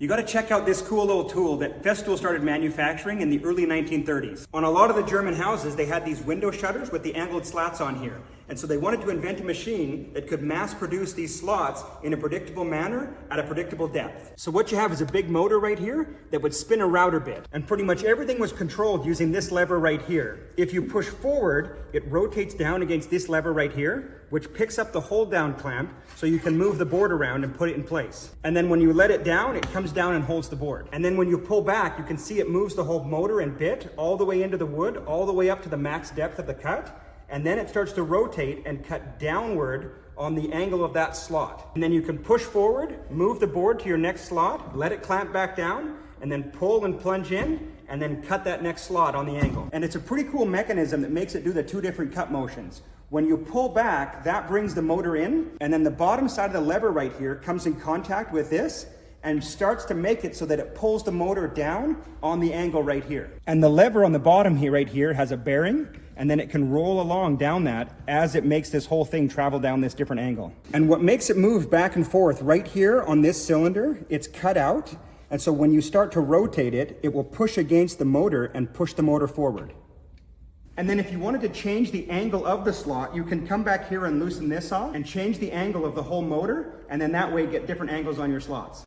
You got to check out this cool little tool that Festool started manufacturing in the early 1930s. On a lot of the German houses, they had these window shutters with the angled slats on here. And so they wanted to invent a machine that could mass produce these slots in a predictable manner at a predictable depth. So what you have is a big motor right here that would spin a router bit. And pretty much everything was controlled using this lever right here. If you push forward, it rotates down against this lever right here, which picks up the hold down clamp so you can move the board around and put it in place. And then when you let it down, it comes down and holds the board. And then when you pull back, you can see it moves the whole motor and bit all the way into the wood, all the way up to the max depth of the cut. And then it starts to rotate and cut downward on the angle of that slot. And then you can push forward, move the board to your next slot, let it clamp back down, and then pull and plunge in, and then cut that next slot on the angle. And it's a pretty cool mechanism that makes it do the two different cut motions. When you pull back, that brings the motor in, and then the bottom side of the lever right here comes in contact with this, and starts to make it so that it pulls the motor down on the angle right here. And the lever on the bottom here, right here, has a bearing, and then it can roll along down that as it makes this whole thing travel down this different angle. And what makes it move back and forth right here on this cylinder, it's cut out, and so when you start to rotate it, it will push against the motor and push the motor forward. And then if you wanted to change the angle of the slot, you can come back here and loosen this off and change the angle of the whole motor, and then that way get different angles on your slots.